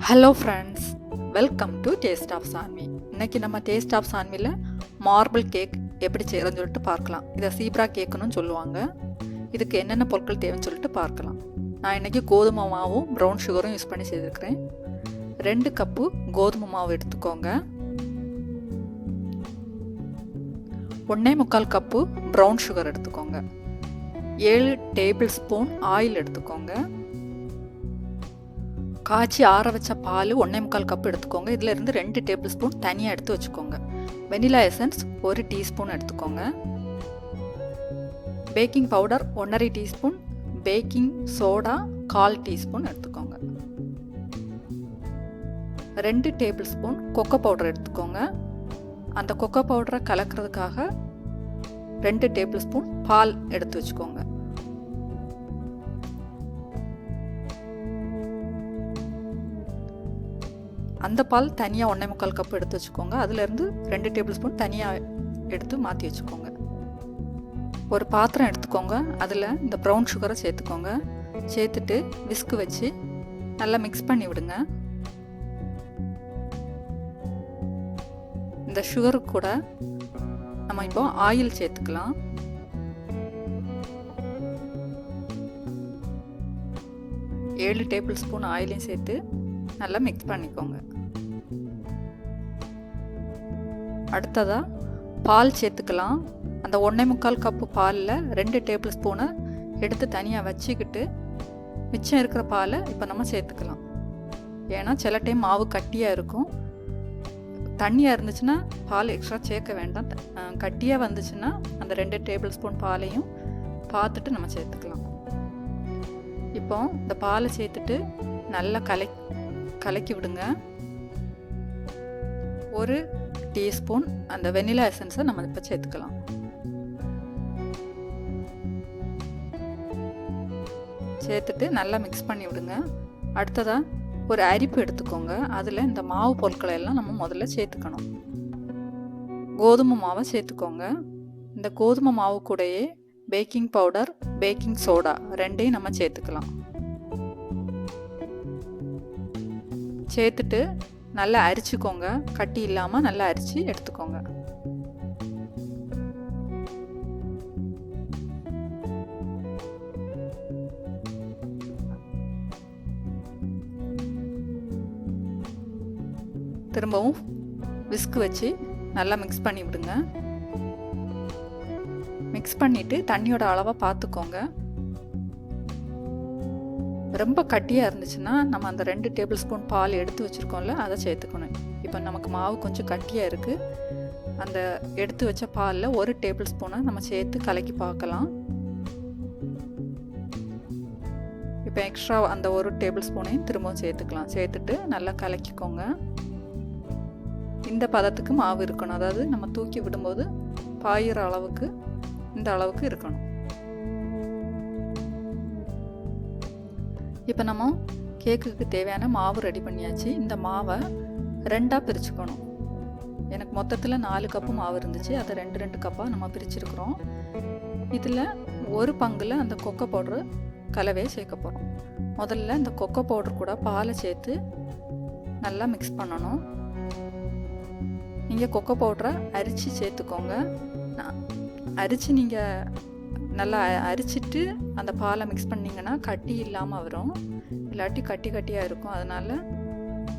Hello friends, welcome to taste of Sanvi. இன்றைக்கி நம்ம taste of சான்வியில் மார்பிள் கேக் எப்படி செய்கிறதுன்னு சொல்லிட்டு பார்க்கலாம். இதை சீப்ரா கேக்குன்னு சொல்லுவாங்க. இதுக்கு என்னென்ன பொருட்கள் தேவைன்னு சொல்லிட்டு பார்க்கலாம். நான் இன்றைக்கி கோதுமை மாவும் ப்ரௌன் சுகரும் யூஸ் பண்ணி செய்திருக்கிறேன். 2 கப்பு கோதுமை மாவு எடுத்துக்கோங்க. 1.25 கப்பு ப்ரௌன் சுகர் எடுத்துக்கோங்க. 7 டேபிள் ஸ்பூன் ஆயில் எடுத்துக்கோங்க. காய்ச்சி ஆற வச்ச பால் 1.25 கப் எடுத்துக்கோங்க. இதில் இருந்து 2 டேபிள் ஸ்பூன் தனியாக எடுத்து வச்சுக்கோங்க. வெனிலா எசன்ஸ் 1 டீஸ்பூன் எடுத்துக்கோங்க. Baking powder 1.5 teaspoon, baking soda 1/4 teaspoon எடுத்துக்கோங்க. 2 டேபிள் ஸ்பூன் கொக்கோ பவுடர் எடுத்துக்கோங்க. அந்த கொக்கோ பவுடரை கலக்கிறதுக்காக 2 டேபிள் ஸ்பூன் பால் எடுத்து வச்சுக்கோங்க. அந்த பால் தனியாக 1.25 கப் எடுத்து வச்சுக்கோங்க. அதிலேருந்து 2 டேபிள் ஸ்பூன் தனியாக எடுத்து மாற்றி வச்சுக்கோங்க. ஒரு பாத்திரம் எடுத்துக்கோங்க. அதில் இந்த ப்ரௌன் சுகரை சேர்த்துக்கோங்க. சேர்த்துட்டு விஸ்க் வச்சு நல்லா மிக்ஸ் பண்ணி விடுங்க. இந்த சுகருக்கு கூட நம்ம இப்போ ஆயில் சேர்த்துக்கலாம். ஏழு டேபிள் ஸ்பூன் ஆயிலையும் சேர்த்து நல்லா மிக்ஸ் பண்ணிக்கோங்க. அடுத்ததாக பால் சேர்த்துக்கலாம். அந்த 1.25 கப்பு பாலில் 2 டேபிள் ஸ்பூனை எடுத்து தனியாக வச்சுக்கிட்டு மிச்சம் இருக்கிற பாலை இப்போ நம்ம சேர்த்துக்கலாம். ஏன்னா சில டைம் மாவு கட்டியாக இருக்கும். தண்ணியாக இருந்துச்சுன்னா பால் எக்ஸ்ட்ரா சேர்க்க வேண்டாம். கட்டியாக வந்துச்சுன்னா அந்த 2 டேபிள் ஸ்பூன் பாலையும் பார்த்துட்டு நம்ம சேர்த்துக்கலாம். இப்போ இந்த பாலை சேர்த்துட்டு நல்லா கலக்கி விடுங்க. 1 டீஸ்பூன் அந்த வெனிலா எசன்ஸை நம்ம இப்போ சேர்த்துக்கலாம். சேர்த்துட்டு நல்லா மிக்ஸ் பண்ணி விடுங்க. அடுத்ததாக ஒரு அரிப்பு எடுத்துக்கோங்க. அதில் இந்த மாவு பொருட்களை எல்லாம் நம்ம முதல்ல சேர்த்துக்கணும். கோதுமை மாவை சேர்த்துக்கோங்க. இந்த கோதுமை மாவு கூடயே பேக்கிங் பவுடர், பேக்கிங் சோடா 2ஐயும் நம்ம சேர்த்துக்கலாம். சேர்த்துட்டு நல்லா அரிச்சுக்கோங்க. கட்டி இல்லாமல் நல்லா அரிச்சு எடுத்துக்கோங்க. திரும்பவும் விஸ்க் வச்சு நல்லா மிக்ஸ் பண்ணி விடுங்க. மிக்ஸ் பண்ணிவிட்டு தண்ணியோட அளவை பார்த்துக்கோங்க. ரொம்ப கட்டியாக இருந்துச்சுன்னா நம்ம அந்த 2 டேபிள் ஸ்பூன் பால் எடுத்து வச்சுருக்கோம்ல, அதை சேர்த்துக்கணும். இப்போ நமக்கு மாவு கொஞ்சம் கட்டியாக இருக்குது. அந்த எடுத்து வச்ச பாலில் 1 டேபிள் ஸ்பூனை நம்ம சேர்த்து கலக்கி பார்க்கலாம். இப்போ எக்ஸ்ட்ரா அந்த 1 டேபிள் ஸ்பூனையும் திரும்பவும் சேர்த்துக்கலாம். சேர்த்துட்டு நல்லா கலக்கிக்கோங்க. இந்த பதத்துக்கு மாவு இருக்கணும். அதாவது நம்ம தூக்கி விடும்போது பாயிற அளவுக்கு இந்த அளவுக்கு இருக்கணும். இப்போ நம்ம கேக்குக்கு தேவையான மாவு ரெடி பண்ணியாச்சு. இந்த மாவை 2ஆக பிரிச்சுக்கணும். எனக்கு மொத்தத்தில் 4 கப்பு மாவு இருந்துச்சு. அதை 2 கப்பாக நம்ம பிரிச்சுருக்குறோம். இதில் ஒரு பங்கில் அந்த கொக்கோ பவுட்ரு கலவையை சேர்க்க போகிறோம். முதல்ல இந்த கொக்கோ பவுட்ரு கூட பாலை சேர்த்து நல்லா மிக்ஸ் பண்ணணும். நீங்கள் கொக்கோ பவுட்ரை அரித்து சேர்த்துக்கோங்க. அரித்து நீங்கள் நல்லா அரிச்சிட்டு அந்த பாலை மிக்ஸ் பண்ணிங்கன்னா கட்டி இல்லாமல் வரும். இல்லாட்டி கட்டியாக இருக்கும். அதனால்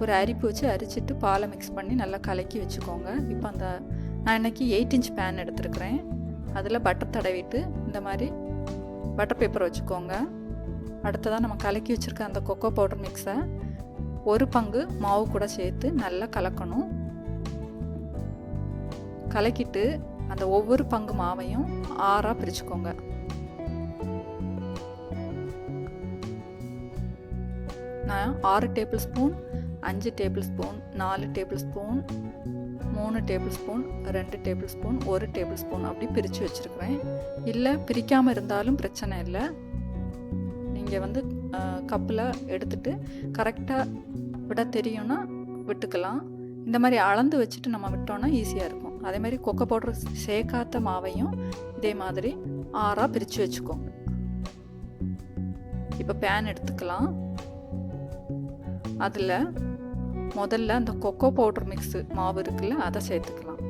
ஒரு அரிப்பு வச்சு அரிச்சிட்டு பாலை மிக்ஸ் பண்ணி நல்லா கலக்கி வச்சுக்கோங்க. இப்போ நான் இன்றைக்கி 8 இன்ச் பேன் எடுத்துருக்கிறேன். அதில் பட்டர் தடவிட்டு இந்த மாதிரி பட்டர் பேப்பர் வச்சுக்கோங்க. அடுத்ததாக நம்ம கலக்கி வச்சுருக்க அந்த கொக்கோ பவுடர் மிக்ஸை 1 பங்கு மாவு கூட சேர்த்து நல்லா கலக்கணும். கலக்கிட்டு அந்த ஒவ்வொரு பங்கு மாவையும் 6ஆக பிரிச்சுக்கோங்க. நான் 6 table spoon, 5 table spoon, 4 table spoon, 3 table spoon, 2 table spoon, 1 table spoon அப்படி பிரித்து வச்சுருக்கிறேன். இல்லை பிரிக்காமல் இருந்தாலும் பிரச்சனை இல்லை. நீங்கள் கப்பில் எடுத்துட்டு கரெக்டாக விட தெரியும்னா விட்டுக்கலாம். இந்த மாதிரி அளந்து வச்சுட்டு நம்ம விட்டோன்னா ஈஸியாக இருக்கும். அதே மாதிரி கொக்கோ பவுடர் சேர்க்காத மாவையும் இதே மாதிரி 6ஆக பிரித்து வச்சுக்கோங்க. இப்போ பேன் எடுத்துக்கலாம். அதில் முதல்ல அந்த கொக்கோ பவுடர் மிக்ஸு மாவு இருக்குல்ல, அதை சேர்த்துக்கலாம்.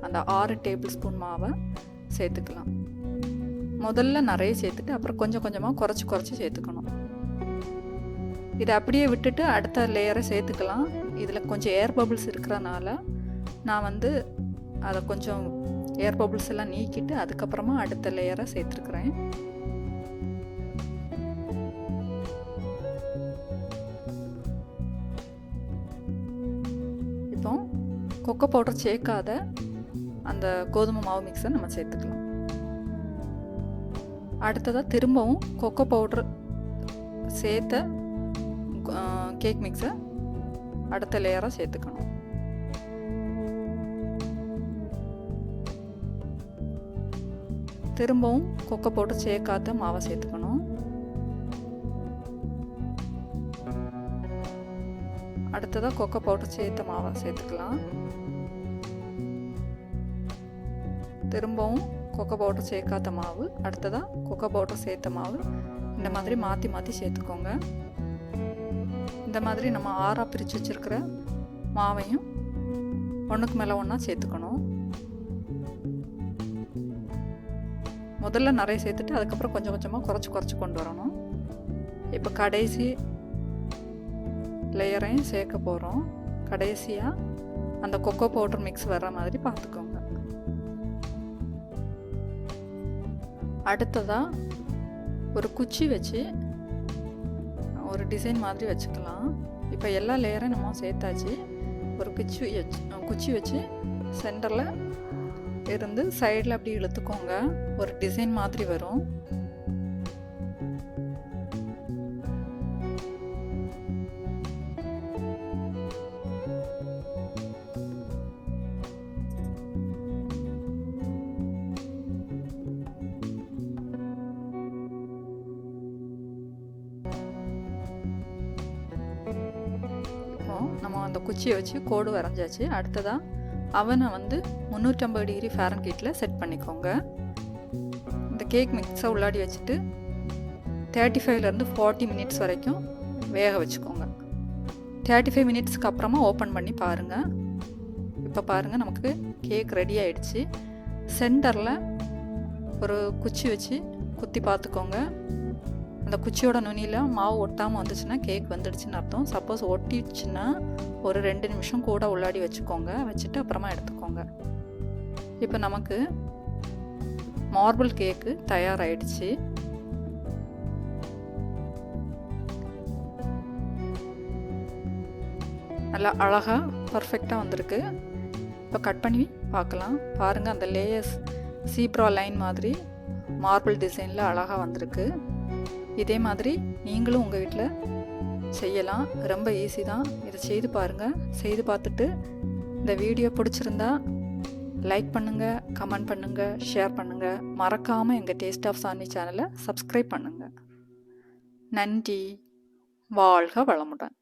அந்த 6 டேபிள் ஸ்பூன் மாவை சேர்த்துக்கலாம். முதல்ல நிறைய சேர்த்துட்டு அப்புறம் கொஞ்சம் கொஞ்சமாக குறைச்சி சேர்த்துக்கணும். இதை அப்படியே விட்டுட்டு அடுத்த லேயரை சேர்த்துக்கலாம். இதில் கொஞ்சம் ஏர் பபிள்ஸ் இருக்கிறனால நான் வந்து அதை கொஞ்சம் ஏர் பபிள்ஸ் எல்லாம் நீக்கிட்டு அதுக்கப்புறமா அடுத்த லேயரை சேர்த்துருக்குறேன். இப்போ கொக்கோ பவுடர் சேர்க்காத அந்த கோதுமை மாவு மிக்ஸை நம்ம சேர்த்துக்கலாம். அடுத்ததாக திரும்பவும் கொக்கோ பவுடர் சேர்த்த கேக் மிக்ஸை அடுத்த லேயராக சேர்த்துக்கணும். திரும்பவும் கொக்கோ பவுடர் சேர்க்காத மாவை சேர்த்துக்கணும். அடுத்ததாக கொக்கோ பவுடர் சேர்த்த மாவை சேர்த்துக்கலாம். திரும்பவும் கொக்கோ பவுடர் சேர்க்காத மாவு, அடுத்ததாக கொக்கோ பவுடர் சேர்த்த மாவு, இந்த மாதிரி மாற்றி மாற்றி சேர்த்துக்கோங்க. இந்த மாதிரி நம்ம 6ஆக பிரித்து வச்சுருக்கிற மாவையும் ஒன்றுக்கு மேலே ஒன்றா சேர்த்துக்கணும். முதல்ல நிறைய சேர்த்துட்டு அதுக்கப்புறம் கொஞ்சம் கொஞ்சமாக குறைச்சி கொண்டு வரணும். இப்போ கடைசி லேயரையும் சேர்க்க போகிறோம். கடைசியாக அந்த கொக்கோ பவுடர் மிக்ஸ் வர்ற மாதிரி பார்த்துக்கோங்க. அடுத்ததாக ஒரு குச்சி வச்சு ஒரு டிசைன் மாதிரி வச்சுக்கலாம். இப்போ எல்லா லேயரையும் நம்ம சேர்த்தாச்சு. ஒரு குச்சி வச்சு சென்டரில் இருந்து சைடில் அப்படி இழுத்துக்கோங்க. ஒரு டிசைன் மாதிரி வரும். நம்ம அந்த குச்சியை வச்சு கோடு வரைஞ்சாச்சு. அடுத்ததாக அவனை வந்து 350 டிகிரி ஃபாரன்ஹீட்டில் செட் பண்ணிக்கோங்க. இந்த கேக் மிக்ஸை உள்ளாடி வச்சுட்டு 35லேருந்து 40 மினிட்ஸ் வரைக்கும் வேக வச்சுக்கோங்க. 35 மினிட்ஸ்க்கு அப்புறமா ஓப்பன் பண்ணி பாருங்கள். இப்போ பாருங்கள், நமக்கு கேக் ரெடி ஆகிடுச்சு. சென்டரில் ஒரு குச்சி வச்சு குத்தி பார்த்துக்கோங்க. அந்த குச்சியோட நுனியில் மாவு ஒட்டாமல் வந்துச்சுன்னா கேக் வந்துடுச்சுன்னு அர்த்தம். சப்போஸ் ஒட்டிடுச்சுன்னா ஒரு 2 நிமிஷம் கூட உள்ளாடி வச்சுக்கோங்க. வச்சுட்டு அப்புறமா எடுத்துக்கோங்க. இப்போ நமக்கு மார்பிள் கேக்கு தயாராகிடுச்சு. நல்லா அழகாக பர்ஃபெக்டாக வந்திருக்கு. இப்போ கட் பண்ணி பார்க்கலாம். பாருங்கள், அந்த லேயர்ஸ் சீப்ரா லைன் மாதிரி மார்பிள் டிசைனில் அழகாக வந்திருக்கு. இதே மாதிரி நீங்களும் உங்கள் வீட்டில் செய்யலாம். ரொம்ப ஈஸி தான். இதை செய்து பாருங்கள். செய்து பார்த்துட்டு இந்த வீடியோ பிடிச்சிருந்தா லைக் பண்ணுங்கள், கமெண்ட் பண்ணுங்கள், ஷேர் பண்ணுங்கள். மறக்காமல் எங்கள் டேஸ்ட் ஆஃப் சாந்தி சேனலை சப்ஸ்கிரைப் பண்ணுங்கள். நன்றி. வாழ்க வளமுடன்.